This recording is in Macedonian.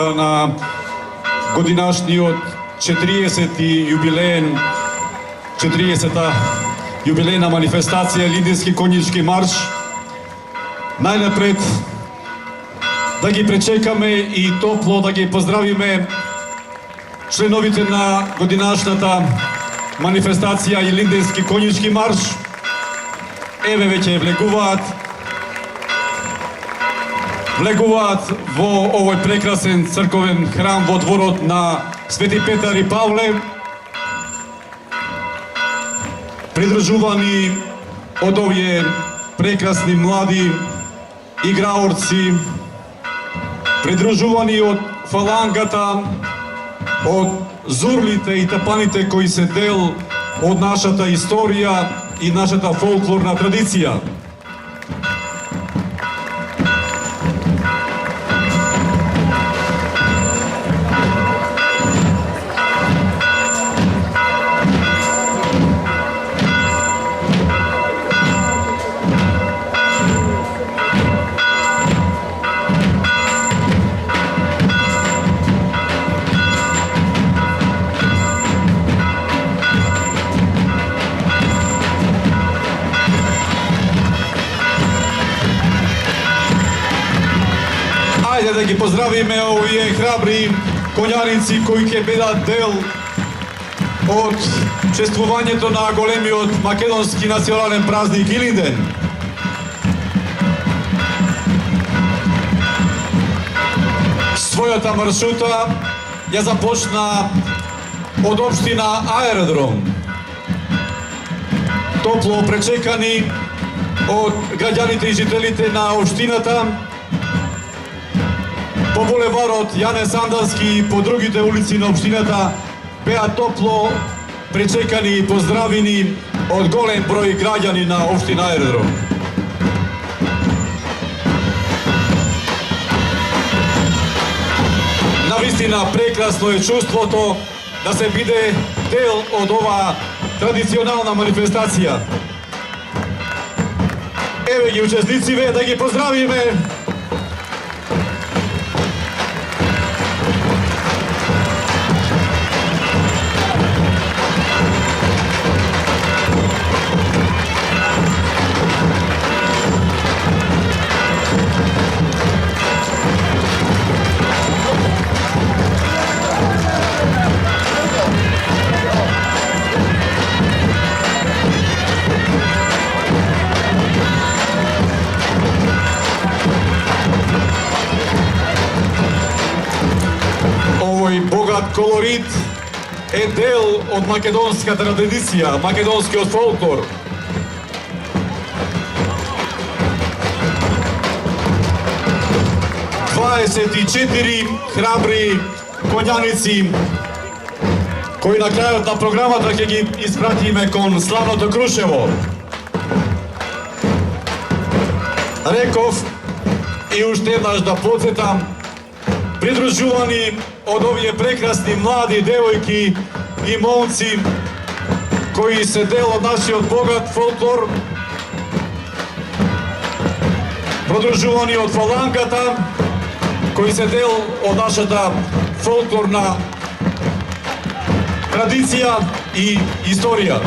на годинашниот 40-ти јубилеен, 40-та јубилејна манифестација Илинденски конјички марш. Најнапред да ги пречекаме и топло да ги поздравиме членовите на годинашната манифестација Илинденски конјички марш. Еве веќе влегуваат во овој прекрасен црковен храм во дворот на Свети Петар и Павле, придружувани од овие прекрасни млади играорци, придружувани од фалангата, од зурлите и тапаните кои се дел од нашата историја и нашата фолклорна традиција. Ајде да ги поздравиме овие храбри конјаници кои ќе бидат дел од чествувањето на големиот македонски национален празник Илинден. Својата маршрута ја започна од општина Аеродром. Топло пречекани од граѓаните и жителите на општината, по булеварот Јане Сандански и по другите улици на општината беа топло пречекани и поздравени од голем број граѓани на општина Аеродром. Навистина прекрасно е чувството да се биде дел од оваа традиционална манифестација. Еве ги учеснициве, да ги поздравиме. Овој богат колорит е дел од македонската традиција, македонскиот фолклор. Дваесет и 4 храбри конјаници кои на крајот на програмата ќе ги испратиме кон славното Крушево. Реков и уште еднаш да потсетам, придружувани од овие прекрасни млади девојки и момци кои се дел од нашиот богат фолклор, придружувани од фалангата кои се дел од нашата фолклорна традиција и историја.